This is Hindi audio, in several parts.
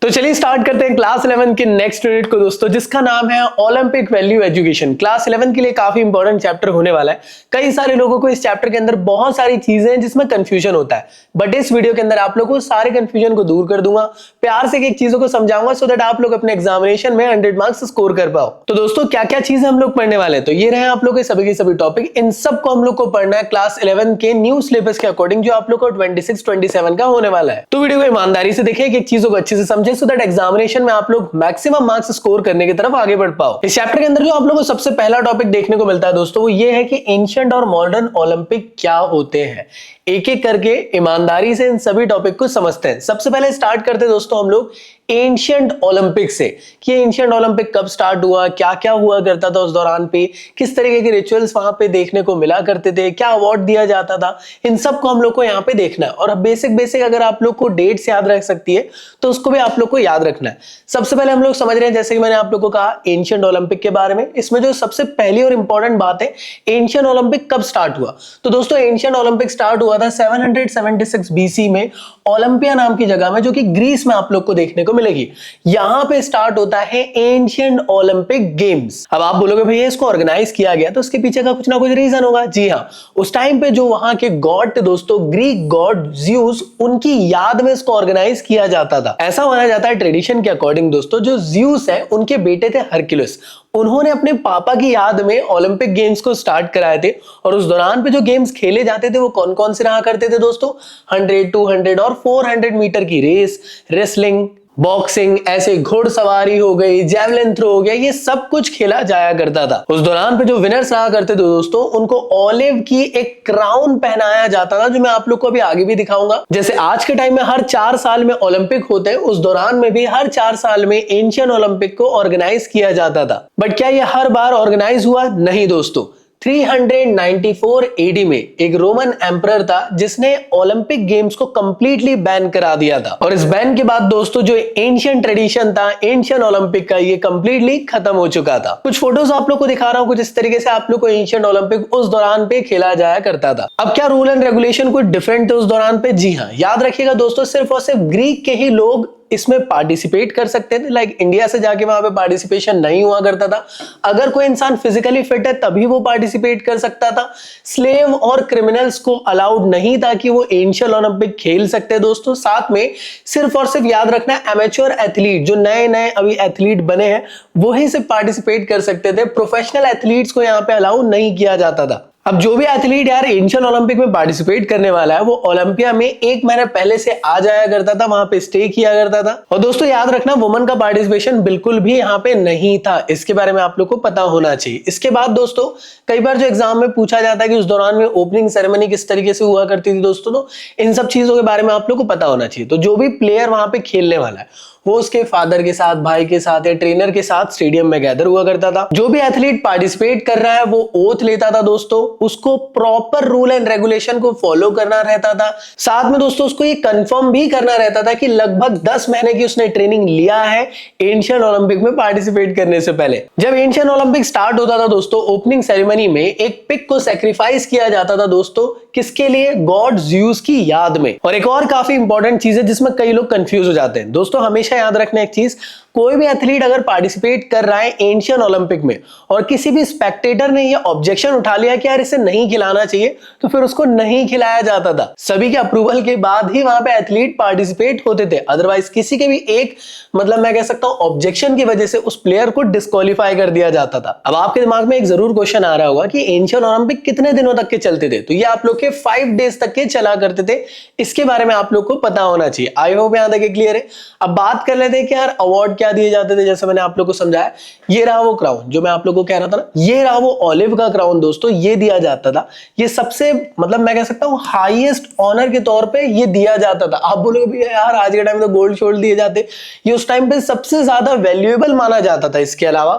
तो चलिए स्टार्ट करते हैं क्लास 11 के नेक्स्ट यूनिट को दोस्तों, जिसका नाम है ओलंपिक वैल्यू एजुकेशन। क्लास 11 के लिए काफी इंपॉर्टेंट चैप्टर होने वाला है। कई सारे लोगों को इस चैप्टर के अंदर बहुत सारी चीजें हैं जिसमें कंफ्यूजन होता है, बट इस वीडियो के अंदर आप लोगों को सारे कंफ्यूजन को दूर कर दूंगा, प्यार से एक चीजों को समझाऊंगा सो दैट आप लोग अपने एग्जामिनेशन में 100 मार्क्स स्कोर कर पाओ। तो दोस्तों क्या क्या चीजें हम लोग पढ़ने वाले हैं, तो ये रहे आप लोग के सभी टॉपिक। इन सब को हम लोग को पढ़ना है क्लास 11 के न्यू सिलेबस के अकॉर्डिंग, जो आप लोग को 26-27 का होने वाला है। तो वीडियो को ईमानदारी से देखिए, एक चीजों को अच्छे से समझे सो दैट एग्जामिनेशन में आप लोग मैक्सिमम मार्क्स स्कोर करने की तरफ आगे बढ़ पाओ। इस चैप्टर के अंदर जो आप लोगों को सबसे पहला टॉपिक देखने को मिलता है दोस्तों, वो ये है कि एंशिएंट और मॉडर्न ओलंपिक क्या होते हैं। एक एक करके ईमानदारी से इन सभी टॉपिक को समझते हैं। सबसे पहले स्टार्ट करते हैं दोस्तों हम लोग एंशिएंट ओलंपिक से, कि एंशिएंट ओलंपिक कब स्टार्ट हुआ, क्या क्या हुआ करता था उस दौरान पे, किस तरीके के रिचुअल्स वहां पे देखने को मिला करते थे, क्या अवार्ड दिया जाता था, इन सब को हम लोग को यहाँ पे देखना है। और बेसिक अगर आप लोग को डेट्स याद रख सकती है तो उसको भी आप लोग को याद रखना है। सबसे पहले हम लोग समझ रहे हैं, जैसे कि मैंने आप लोग को कहा एंशिएंट ओलंपिक के बारे में, इसमें जो सबसे पहली और इंपॉर्टेंट बात है, एंशिएंट ओलंपिक कब स्टार्ट हुआ। तो दोस्तों एंशिएंट ओलंपिक स्टार्ट हुआ था 776 बीसी में ओलंपिया नाम की जगह में, जो कि ग्रीस में आप लोग को देखने को मिलेगी। यहां पे स्टार्ट होता है एंशिएंट ओलंपिक गेम्स। अब आप बोलोगे भैया इसको ऑर्गेनाइज किया गया तो उसके पीछे का कुछ ना कुछ रीजन होगा। जी हाँ, उस टाइम पे जो वहां के गॉड थे दोस्तों, ग्रीक गॉड ज़्यूस, उनकी याद में इसको ऑर्गेनाइज किया जाता था। ऐसा माना जाता है ट्रेडिशन के अकॉर्डिंग दोस्तों, जो ज़्यूस है उनके बेटे थे हरक्यूलिस, उन्होंने अपने पापा की याद में ओलंपिक गेम्स को स्टार्ट कराए थे। और उस दौरान पे जो गेम्स खेले जाते थे वो कौन कौन से रहा करते थे दोस्तों, 100, 200 और 400 मीटर की रेस, रेसलिंग, बॉक्सिंग, ऐसे घुड़सवारी हो गई, जेवलिन थ्रो हो गया, ये सब कुछ खेला जाया करता था। उस दौरान पे जो विनर्स रहा करते थे दोस्तों, उनको ऑलिव की एक क्राउन पहनाया जाता था, जो मैं आप लोग को अभी आगे भी दिखाऊंगा। जैसे आज के टाइम में हर 4 साल में ओलंपिक होते हैं, उस दौरान में भी हर 4 साल में एंशिएंट ओलंपिक को ऑर्गेनाइज किया जाता था। बट क्या ये हर बार ऑर्गेनाइज हुआ? नहीं दोस्तों। 394 एडी में एक रोमन एम्परर था जिसने ओलंपिक गेम्स को कंप्लीटली बैन करा दिया था। और इस बैन के बाद दोस्तों जो एंशिएंट ट्रेडिशन था एंशिएंट ओलंपिक का, ये कंप्लीटली खत्म हो चुका था। कुछ फोटोज आप लोग को दिखा रहा हूं, कुछ इस तरीके से आप लोग को एंशिएंट ओलंपिक उस दौरान पे खेला जाया करता था। अब क्या रूल एंड रेगुलेशन कुछ डिफरेंट थे उस दौरान पे? जी हाँ, याद रखिएगा दोस्तों, सिर्फ और सिर्फ ग्रीक के ही लोग इसमें पार्टिसिपेट कर सकते थे। लाइक इंडिया से जाके वहां पे पार्टिसिपेशन नहीं हुआ करता था। अगर कोई इंसान फिजिकली फिट है तभी वो पार्टिसिपेट कर सकता था। स्लेव और क्रिमिनल्स को अलाउड नहीं था कि वो एंशिएंट ओलंपिक खेल सकते दोस्तों। साथ में सिर्फ और सिर्फ याद रखना, एमेच्योर एथलीट, जो नए नए अभी एथलीट बने हैं, वही सिर्फ पार्टिसिपेट कर सकते थे। प्रोफेशनल एथलीट्स को यहाँ पे अलाउ नहीं किया जाता था। अब जो भी एथलीट यार एंशिएंट ओलंपिक में पार्टिसिपेट करने वाला है, वो ओलंपिया में 1 महीने पहले से आ जाया करता था, वहां पे स्टे किया करता था। और दोस्तों याद रखना, वुमेन का पार्टिसिपेशन बिल्कुल भी यहाँ पे नहीं था, इसके बारे में आप लोग को पता होना चाहिए। इसके बाद दोस्तों कई बार जो एग्जाम में पूछा जाता है कि उस दौरान में ओपनिंग सेरेमनी किस तरीके से हुआ करती थी दोस्तों, तो इन सब चीजों के बारे में आप लोग को पता होना चाहिए। तो जो भी प्लेयर वहां पे खेलने वाला है वो उसके फादर के साथ, भाई के साथ या ट्रेनर के साथ स्टेडियम में गैदर हुआ करता था। जो भी एथलीट पार्टिसिपेट कर रहा है वो ओथ लेता था दोस्तों, उसको प्रॉपर रूल एंड रेगुलेशन को फॉलो करना रहता था। साथ में दोस्तों उसको ये कंफर्म भी करना रहता था कि लगभग 10 महीने की उसने ट्रेनिंग लिया है एंशिएंट ओलंपिक में पार्टिसिपेट करने से पहले। जब एंशिएंट ओलंपिक स्टार्ट होता था दोस्तों, ओपनिंग सेरेमनी में एक पिग को सैक्रिफाइस किया जाता था दोस्तों, किसके लिए? गॉड ज़्यूस की याद में। और एक और काफी इंपॉर्टेंट चीज है जिसमें कई लोग कंफ्यूज हो जाते हैं दोस्तों, हमेशा याद रखना एक चीज, कोई भी एथलीट अगर पार्टिसिपेट कर रहा है एंशिएंट ओलंपिक में और किसी भी स्पेक्टेटर ने ये ऑब्जेक्शन उठा लिया कि यार इसे नहीं खिलाना चाहिए, तो फिर उसको नहीं खिलाया जाता था। सभी के अप्रूवल के बाद ही वहां पे एथलीट पार्टिसिपेट होते थे, अदरवाइज किसी के भी एक, मतलब मैं कह सकता हूं ऑब्जेक्शन की वजह से उस प्लेयर को डिस्क्वालीफाई कर दिया जाता था। अब आपके दिमाग में एक जरूर क्वेश्चन आ रहा होगा कि एंशिएंट ओलंपिक कितने दिनों तक के चलते थे? तो ये आप लोग के 5 डेज तक के चला करते थे, इसके बारे में आप लोग को पता होना चाहिए। आई होप यहां तक क्लियर है। अब बात कर लेते हैं कि यार अवार्ड क्या दिए जाते थे। जैसे मैंने आप लोग को समझाया, ये रहा वो क्राउन जो मैं आप लोग को कह रहा था ना, ये रहा वो ऑलिव का क्राउन दोस्तों, ये दिया जाता था। ये सबसे, मतलब मैं कह सकता हूं हाईएस्ट ऑनर के तौर पे ये दिया जाता था। आप बोलोगे भी यार आज के टाइम में तो गोल्ड शोल्ड दिए जाते, ये उस टाइम पे सबसे ज्यादा वैल्यूएबल माना जाता था। इसके अलावा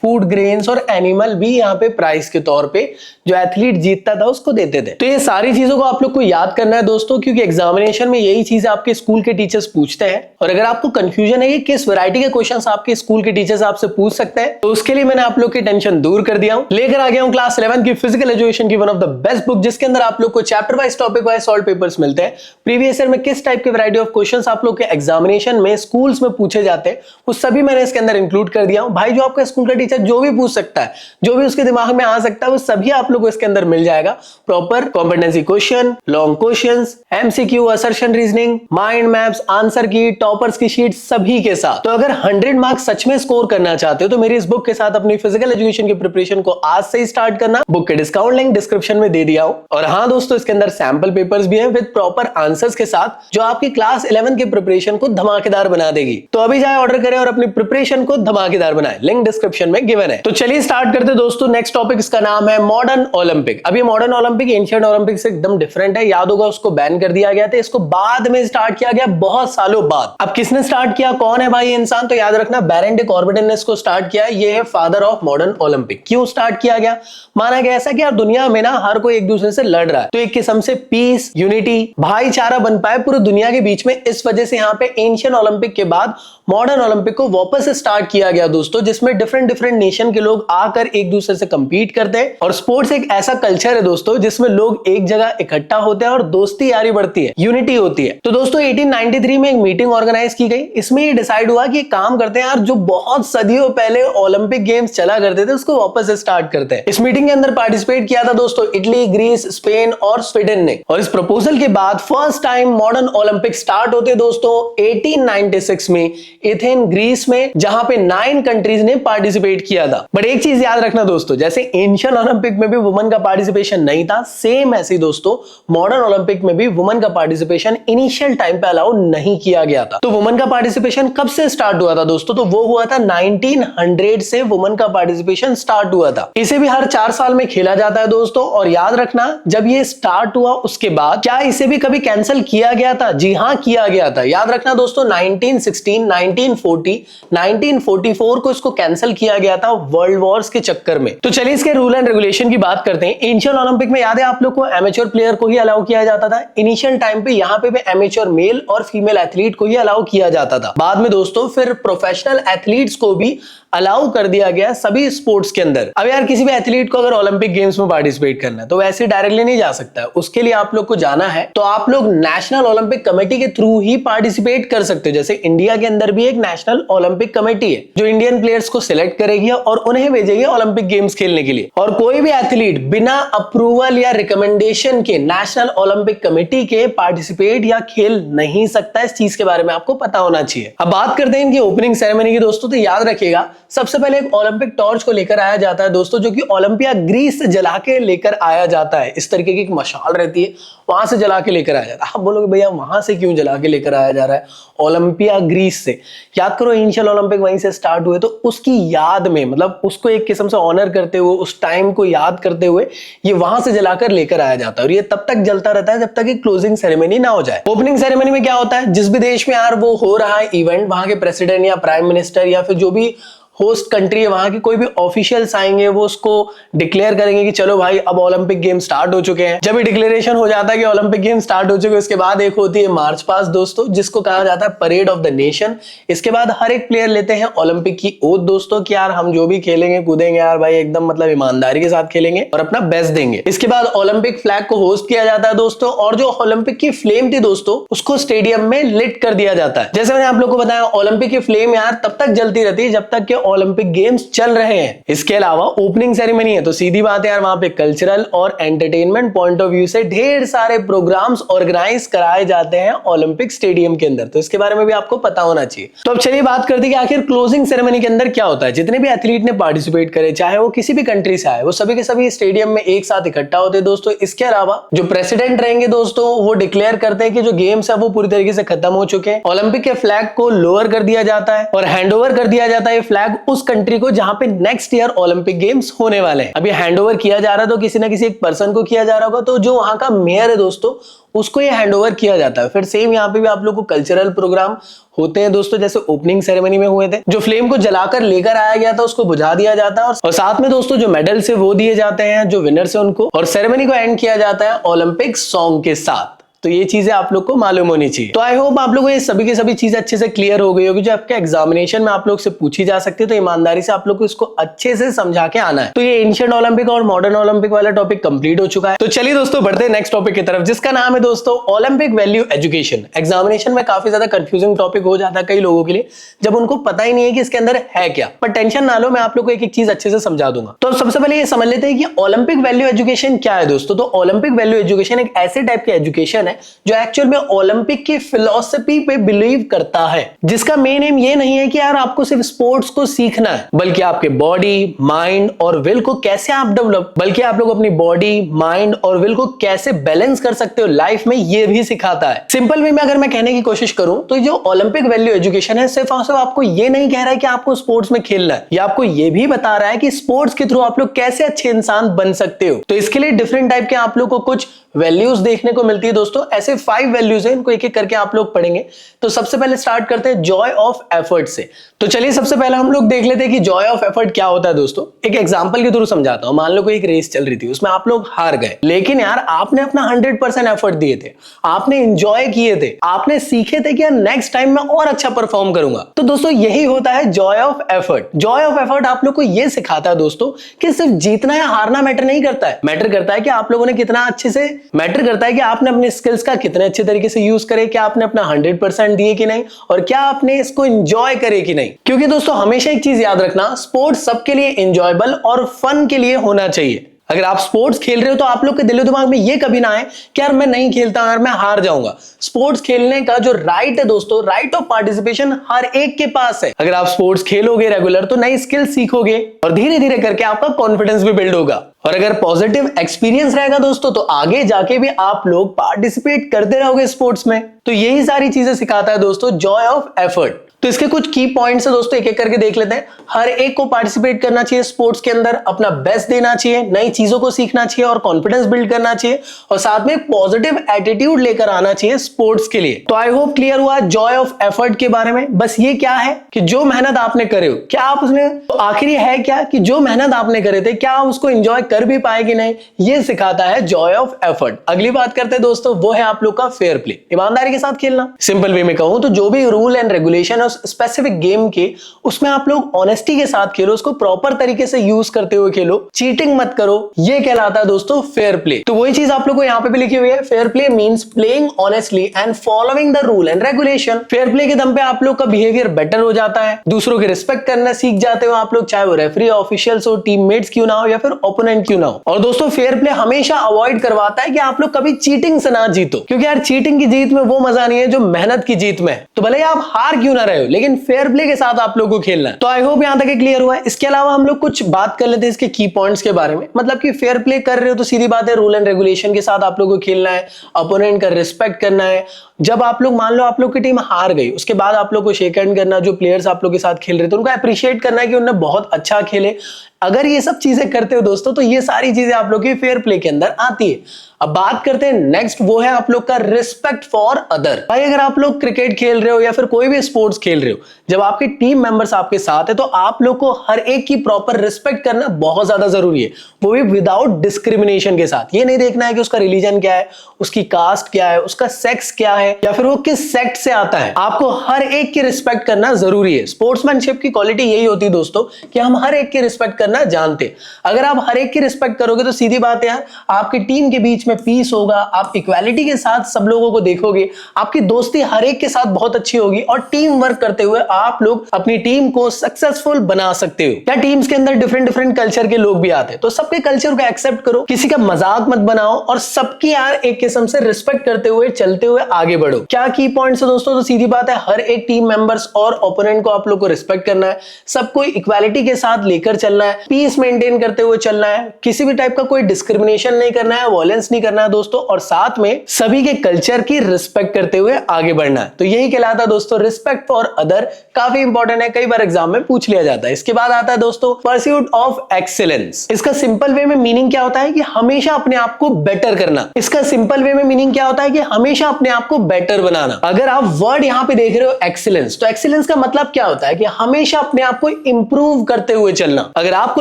फूड ग्रेन्स और एनिमल भी यहाँ पे प्राइस के तौर पे जो एथलीट जीतता था उसको देते थे। तो ये सारी चीजों को आप लोग को याद करना है दोस्तों, क्योंकि एग्जामिनेशन में यही चीजें आपके स्कूल के टीचर्स पूछते हैं। और अगर आपको कंफ्यूजन है कि किस वैरायटी के क्वेश्चंस आपके स्कूल के टीचर्स आपसे पूछ सकते हैं, तो उसके लिए मैंने आप लोग की टेंशन दूर कर दिया हूं। लेकर आ गया हूं क्लास 11 की फिजिकल एजुकेशन की one of the best book, जिसके अंदर आप लोग को chapter wise topic wise solve papers मिलते हैं। प्रीवियस ईयर में किस टाइप के वैरायटी ऑफ क्वेश्चंस आप लोग के एग्जामिनेशन में स्कूल्स में पूछे जाते हैं, वो सभी मैंने इसके अंदर इंक्लूड कर दिया हूं। भाई जो आपका स्कूल का टीचर जो भी पूछ सकता है, जो भी उसके दिमाग में आ सकता है, वो सभी आप लोग को इसके अंदर मिल जाएगा। Proper competency question, long questions, MCQ, assertion reasoning, mind maps, answer की, टॉपर्स की शीट सभी के साथ। तो अगर 100 मार्क्स सच में स्कोर करना चाहते हो तो मेरी इस बुक के साथ अपनी फिजिकल एजुकेशन की प्रिपरेशन को आज से ही स्टार्ट करना। बुक के डिस्काउंट लिंक डिस्क्रिप्शन में दे दिया हूं। और हाँ दोस्तों, इसके अंदर सैंपल पेपर्स भी हैं विद प्रॉपर आंसर्स के साथ, जो आपकी क्लास 11 की प्रिपरेशन को धमाकेदार बना देगी। तो अभी जाए ऑर्डर करें और अपनी प्रिपरेशन को धमाकेदार बनाएं। लिंक डिस्क्रिप्शन में गिवन है। तो चलिए स्टार्ट करते दोस्तों। नेक्स्ट टॉपिक इसका नाम है मॉडर्न ओलंपिक। अब ये मॉडर्न ओलंपिक एंशिएंट ओलंपिक से एकदम डिफरेंट है। याद होगा उसको बैन कर दिया गया था, इसको बाद में स्टार्ट किया गया बहुत सालों बाद। अब किसने स्टार्ट किया, कौन है भाई इंसान, तो याद रखना बैरन डे कॉर्बिटन ने इसको स्टार्ट किया। ये है फादर ऑफ मॉडर्न ओलंपिक। क्यों स्टार्ट किया गया, माना गया ऐसा कि यार दुनिया में ना हर कोई एक दूसरे से लड़ रहा है, तो एक किस्म से पीस, यूनिटी, भाईचारा बन पाए पूरी दुनिया के बीच में। इस वजह से यहाँ पे एंशिएंट ओलंपिक के बाद मॉडर्न ओलंपिक को वापस स्टार्ट किया गया दोस्तों, जिसमें डिफरेंट डिफरेंट नेशन के लोग आकर एक दूसरे से कंपीट करते हैं। और स्पोर्ट्स एक ऐसा कल्चर है दोस्तों जिसमें लोग एक जगह इकट्ठा होते हैं और दोस्ती यारी बढ़ती है, यूनिटी होती है। तो दोस्तों 1893 में एक मीटिंग ऑर्गेनाइज की गई। इसमें ये डिसाइड हुआ कि काम करते हैं यार, जो बहुत सदियों पहले ओलंपिक गेम्स चला करते थे उसको वापस स्टार्ट करते हैं। इस मीटिंग के अंदर पार्टिसिपेट किया था दोस्तों इटली, ग्रीस, स्पेन और स्वीडन ने। और इस प्रपोजल के बाद first time modern Olympic start होते दोस्तों 1896 में एथेन ग्रीस में, जहां पे 9 कंट्रीज ने पार्टिसिपेट किया था। बट एक चीज याद रखना दोस्तों, जैसे एंशिएंट ओलंपिक में भी वुमेन का पार्टिसिपेशन नहीं था, सेम ऐसे ही दोस्तों मॉडर्न ओलंपिक में भी वुमेन का पार्टिसिपेशन इनिशियल टाइम पे अलाउ नहीं किया गया था। तो वुमेन का पार्टिसिपेशन कब से स्टार्ट हुआ था दोस्तों, तो वो हुआ था 1900 से वुमेन का पार्टिसिपेशन स्टार्ट हुआ था। इसे भी हर 4 साल में खेला जाता है दोस्तों। और याद रखना, जब ये स्टार्ट हुआ उसके बाद क्या इसे भी कभी कैंसिल किया गया था, जी हां किया गया था। याद रखना दोस्तों 1916, 1940, 1944 को इसको कैंसिल किया गया था वर्ल्ड वॉर्स के चक्कर में। तो चलिए इसके रूल एंड रेगुलेशन की बात करते हैं। एंशिएंट ओलंपिक में याद है आप लोग को एमेच्योर प्लेयर को ही अलाउ किया जाता था। इनिशियल टाइम पे यहाँ पे भी एमेच्योर मेल और फीमेल एथलीट को ही अलाउ किया जाता था। बाद में दोस्तों फिर प्रोफेशनल एथलीट्स को भी अलाउ कर दिया गया सभी स्पोर्ट्स के अंदर। अब यार किसी भी एथलीट को अगर ओलंपिक गेम्स में पार्टिसिपेट करना है तो वैसे डायरेक्टली नहीं जा सकता है। उसके लिए आप लोग को जाना है तो आप लोग नेशनल ओलंपिक कमेटी के थ्रू ही पार्टिसिपेट कर सकते हो। जैसे इंडिया के अंदर भी एक नेशनल ओलंपिक कमेटी है जो इंडियन प्लेयर्स को सिलेक्ट करेगी और उन्हें भेजेगी ओलंपिक गेम्स खेलने के लिए। और कोई भी एथलीट बिना अप्रूवल या रिकमेंडेशन के नेशनल ओलंपिक कमेटी के पार्टिसिपेट या खेल नहीं सकता। इस चीज के बारे में आपको पता होना चाहिए। अब बात करते हैं इनकी ओपनिंग सेरेमनी की दोस्तों। तो याद रखिएगा सबसे पहले एक ओलंपिक टॉर्च को लेकर आया जाता है दोस्तों, जो कि ओलंपिया ग्रीस से जला के लेकर आया जाता है। इस तरीके की एक मशाल रहती है, वहां से जला के लेकर आया जाता है। आप बोलोगे भैया वहां से क्यों जला के लेकर आया जा रहा है, ओलंपिया ग्रीस से। याद करो एंशिएंट ओलंपिक वहीं से स्टार्ट हुए, तो उसकी याद में, मतलब उसको एक किस्म से ऑनर करते हुए, उस टाइम को याद करते हुए ये वहां से जलाकर लेकर आया जाता है। और ये तब तक जलता रहता है जब तक एक क्लोजिंग सेरेमनी ना हो जाए। ओपनिंग सेरेमनी में क्या होता है, जिस भी देश में यार वो हो रहा है इवेंट, वहां के प्रेसिडेंट या प्राइम मिनिस्टर या फिर जो भी होस्ट कंट्री है वहां के कोई भी ऑफिशियल्स आएंगे, वो उसको डिक्लेयर करेंगे कि चलो भाई अब ओलंपिक गेम स्टार्ट हो चुके हैं। जब ये डिक्लेरेशन हो जाता है कि ओलंपिक गेम स्टार्ट हो चुके हैं, उसके बाद एक होती है मार्च पास्ट दोस्तों, जिसको कहा जाता है परेड ऑफ द नेशन। इसके बाद हर एक प्लेयर लेते हैं ओलंपिक की ओथ दोस्तों कि यार हम जो भी खेलेंगे कूदेंगे यार भाई एकदम मतलब ईमानदारी के साथ खेलेंगे और अपना बेस्ट देंगे। इसके बाद ओलंपिक फ्लैग को होस्ट किया जाता है दोस्तों, और जो ओलंपिक की फ्लेम थी दोस्तों उसको स्टेडियम में लिट कर दिया जाता है। जैसे मैंने आप लोग को बताया ओलंपिक की फ्लेम यार तब तक जलती रहती है जब तक कि ओलंपिक गेम्स चल रहे हैं। इसके अलावा ओपनिंग सेरेमनी है तो सीधी बात है यार वहां पे कल्चरल और एंटरटेनमेंट पॉइंट ऑफ व्यू से ढेर सारे प्रोग्राम्स ऑर्गेनाइज कराए जाते हैं ओलंपिक स्टेडियम के अंदर। तो इसके बारे में भी आपको पता होना चाहिए। तो अब चलिए बात करते हैं कि आखिर क्लोजिंग सेरेमनी के अंदर क्या होता है। जितने भी एथलीट ने पार्टिसिपेट करे, चाहे वो किसी भी कंट्री से आए, वो सभी के सभी स्टेडियम में एक साथ इकट्ठा होते हैं दोस्तों। इसके अलावा जो प्रेसिडेंट रहेंगे दोस्तों वो डिक्लेयर करते हैं कि जो गेम्स है वो पूरी तरीके से खत्म हो चुके हैं। ओलंपिक के फ्लैग को लोअर कर दिया जाता है और हैंड ओवर कर दिया जाता है फ्लैग फ्लैग उस कंट्री को जहां पे नेक्स्ट ईयर ओलंपिक गेम्स होने वाले हैं। अभी हैंडओवर किया जा रहा है तो किसी ना किसी एक पर्सन को किया जा रहा होगा, तो जो वहां का मेयर है दोस्तों उसको ये हैंडओवर किया जाता है। फिर सेम यहाँ पे भी आप लोग को कल्चरल प्रोग्राम होते हैं दोस्तों, जैसे ओपनिंग सेरेमनी में हुए थे, जो फ्लेम को जलाकर लेकर आया गया था उसको बुझा दिया जाता है और साथ में दोस्तों जो मेडल्स है वो दिए जाते हैं जो विनर्स है उनको, और सेरेमनी को एंड किया जाता है ओलंपिक सॉन्ग के साथ। तो ये चीजें आप लोग को मालूम होनी चाहिए। तो आई होप आप लोगों को ये सभी की सभी चीजें अच्छे से क्लियर हो गई होगी, जो आपके एग्जामिनेशन में आप लोग से पूछी जा सकती है। तो ईमानदारी से आप लोग को इसको अच्छे से समझा के आना है। तो ये एंशिएंट ओलंपिक और मॉडर्न ओलंपिक वाला टॉपिक कंप्लीट हो चुका है। तो चलिए दोस्तों बढ़ते हैं नेक्स्ट टॉपिक की तरफ, जिसका नाम है दोस्तों ओलंपिक वैल्यू एजुकेशन। एग्जामिनेशन में काफी ज्यादा कंफ्यूजिंग टॉपिक हो जाता है कई लोगों के लिए, जब उनको पता ही नहीं है कि इसके अंदर है क्या। पर टेंशन ना लो, मैं आप लोग को एक एक चीज अच्छे से समझा दूंगा। तो सबसे पहले ये समझ लेते हैं कि ओलंपिक वैल्यू एजुकेशन क्या है दोस्तों। तो ओलंपिक वैल्यू एजुकेशन एक ऐसे टाइप की एजुकेशन है जो एक्चुअल ओलंपिक की फिलॉसफी पे बिलीव करता है, जिसका मेन एम ये नहीं है कि यार आपको सिर्फ स्पोर्ट्स को सीखना है, बल्कि आपके बॉडी, माइंड और विल को कैसे आप डेवलप, बल्कि आप लोग अपनी बॉडी, माइंड और विल को कैसे बैलेंस कर सकते हो लाइफ में, ये भी सिखाता है। सिंपल वे में अगर मैं कहने की कोशिश करूं तो जो ओलंपिक वैल्यू एजुकेशन है सिर्फ और सिर्फ आपको ये नहीं कह रहा है कि आपको स्पोर्ट्स में खेलना है, ये आपको ये भी बता रहा है कि स्पोर्ट्स के थ्रू आप लोग कैसे अच्छे इंसान बन सकते हो। तो इसके लिए डिफरेंट टाइप के आप लोग को कुछ वैल्यूज देखने को मिलती है दोस्तों। ऐसे 5 वैल्यूज हैं, इनको एक एक करके आप लोग पढ़ेंगे। तो सबसे पहले स्टार्ट करते हैं जॉय ऑफ एफर्ट से। तो चलिए सबसे पहले हम लोग देख लेते हैं कि जॉय ऑफ एफर्ट क्या होता है दोस्तों। एक एग्जांपल के थ्रू समझाता हूं। मान लो कोई एक रेस चल रही थी, उसमें आप लोग हार गए, लेकिन यार आपने अपना 100% एफर्ट दिए थे, आपने एंजॉय किए थे, आपने सीखे थे कि यार नेक्स्ट टाइम मैं और अच्छा परफॉर्म करूंगा। तो दोस्तों यही होता है Joy of effort. Joy of effort आप लोग को यह सिखाता है दोस्तों कि सिर्फ जीतना या हारना मैटर नहीं करता है, मैटर करता है कि आप लोगों ने कितना अच्छे से, मैटर करता है कि आपने अपने स्किल्स का कितने अच्छे तरीके से यूज करे, क्या आपने अपना 100% दिए कि नहीं, और क्या आपने इसको एंजॉय करे कि नहीं। क्योंकि दोस्तों हमेशा एक चीज याद रखना, स्पोर्ट्स सबके लिए एंजॉयबल और फन के लिए होना चाहिए। अगर आप स्पोर्ट्स खेल रहे हो तो आप लोग के दिलो दिमाग में ये कभी ना आए कि यार मैं नहीं खेलता यार मैं हार जाऊंगा। स्पोर्ट्स खेलने का जो राइट है दोस्तों, राइट ऑफ पार्टिसिपेशन हर एक के पास है। अगर आप स्पोर्ट्स खेलोगे रेगुलर तो नई स्किल सीखोगे और धीरे धीरे करके आपका कॉन्फिडेंस भी बिल्ड होगा। और अगर पॉजिटिव एक्सपीरियंस रहेगा दोस्तों तो आगे जाके भी आप लोग पार्टिसिपेट करते रहोगे स्पोर्ट्स में। तो यही सारी चीजें सिखाता है दोस्तों जॉय ऑफ एफर्ट। तो इसके कुछ की पॉइंट्स है दोस्तों, एक एक करके देख लेते हैं। हर एक को पार्टिसिपेट करना चाहिए स्पोर्ट्स के अंदर, अपना बेस्ट देना चाहिए, नई चीजों को सीखना चाहिए और कॉन्फिडेंस बिल्ड करना चाहिए, और साथ में पॉजिटिव एटीट्यूड लेकर आना चाहिए स्पोर्ट्स के लिए। तो आई होप क्लियर हुआ जॉय ऑफ एफर्ट के बारे में। बस ये क्या है कि जो मेहनत आपने करे हो, क्या आप उसने, तो आखिर है क्या कि जो मेहनत आपने करे थे क्या आप उसको एंजॉय कर भी पाए कि नहीं, ये सिखाता है जॉय ऑफ एफर्ट। अगली बात करते हैं दोस्तों, वो है आप लोग का फेयर प्ले, ईमानदारी के साथ खेलना। सिंपल वे में कहूं तो जो भी रूल एंड रेगुलेशन है स्पेसिफिक गेम के, उसमें आप लोग ऑनेस्टी के साथ खेलो, उसको प्रॉपर तरीके से यूज करते हुए खेलो, चीटिंग मत करो, ये कहलाता है दोस्तों फेयर प्ले। तो वही चीज आप लोग को यहाँ पे भी लिखी हुई है, fair play means playing honestly and following the rule and regulation. Fair play के दम पे आप लोग का बिहेवियर बेटर हो जाता है, दूसरों की रिस्पेक्ट करना सीख जाते हो आप लोग, चाहे वो रेफरी, ऑफिशियल्स हो, टीममेट्स क्यों ना हो या फिर ओपोनेंट क्यों ना हो। और दोस्तों फेयर प्ले हमेशा अवॉइड करवाता है कि आप लोग कभी चीटिंग से ना जीतो, क्योंकि यार चीटिंग की जीत में वो मजा नहीं है जो मेहनत की जीत में। तो भले आप हार क्यों ना रहे हो, लेकिन फेयर प्ले के साथ आप लोगों को खेलना है। तो आई होप यहां तक क्लियर हुआ है। इसके अलावा हम लोग कुछ बात कर लेते हैं इसके की पॉइंट्स के बारे में। मतलब कि फेयर प्ले कर रहे हो तो सीधी बात है रूल एंड रेगुलेशन के साथ आप लोगों को खेलना है, अपोनेंट का रिस्पेक्ट करना है। जब आप लोग मान लो आप लोग की टीम हार गई, उसके बाद आप लोग को शेक हैंड करना, जो प्लेयर्स आप लोग के साथ खेल रहे थे उनको अप्रिशिएट करना है कि उन्होंने बहुत अच्छा खेले। अगर ये सब चीजें करते हो दोस्तों तो ये सारी चीजें आप लोग की फेयर प्ले के अंदर आती है। अब बात करते हैं नेक्स्ट, वो है आप लोग का रिस्पेक्ट फॉर अदर। भाई अगर आप लोग क्रिकेट खेल रहे हो या फिर कोई भी स्पोर्ट्स खेल रहे हो, जब आपके टीम मेंबर्स आपके साथ है तो आप लोग को हर एक की प्रॉपर रिस्पेक्ट करना बहुत ज्यादा जरूरी है, वो भी विदाउट डिस्क्रिमिनेशन के साथ। ये नहीं देखना है कि उसका रिलीजन क्या है, उसकी कास्ट क्या है, उसका सेक्स क्या है या फिर वो किस सेक्ट से आता है। आपको हर एक की रिस्पेक्ट करना जरूरी है। स्पोर्ट्समैनशिप की क्वालिटी यही होती है दोस्तों कि हम हर एक की रिस्पेक्ट करना जानते। अगर आप हर एक की रिस्पेक्ट करोगे तो सीधी बात है यार आपकी टीम के बीच में पीस होगा, आप इक्वालिटी के साथ सब लोगों को देखोगे, आपकी दोस्ती हर एक के साथ बहुत अच्छी होगी और टीम वर्क करते हुए आप लोग अपनी टीम को सक्सेसफुल बना सकते हो। या टीम्स के अंदर डिफरेंट कल्चर के लोग भी आते हैं तो सबके कल्चर को एक्सेप्ट करो, किसी का मजाक मत बनाओ और सबकी यार एक किस्म से रिस्पेक्ट करते हुए चलते हुए आगे आगे बढ़ो। क्या की पॉइंट्स है दोस्तों? तो सीधी बात है, हर एक टीम मेंबर्स और ओपोनेंट को आप लोग को रिस्पेक्ट करना है, सबको इक्वालिटी के साथ लेकर चलना है, पीस मेंटेन करते हुए चलना है, किसी भी टाइप का कोई डिस्क्रिमिनेशन नहीं करना है, वॉयलेंस नहीं करना है दोस्तों, और साथ में सभी के कल्चर की रिस्पेक्ट करते हुए आगे बढ़ना है। तो यही कहलाता है दोस्तों रिस्पेक्ट फॉर अदर। काफी इंपॉर्टेंट है, कई बार एग्जाम में पूछ लिया जाता है। इसके बाद आता है दोस्तों परस्यूट ऑफ एक्सीलेंस। इसका सिंपल वे में मीनिंग क्या होता है कि हमेशा अपने आप को बेटर करना। इसका सिंपल वे में मीनिंग क्या होता है कि हमेशा अपने आप को बेटर बनाना। अगर आप वर्ड यहां पे देख रहे हो एक्सीलेंस, तो एक्सीलेंस का मतलब क्या होता है कि हमेशा अपने आप को इंप्रूव करते हुए चलना। अगर आपको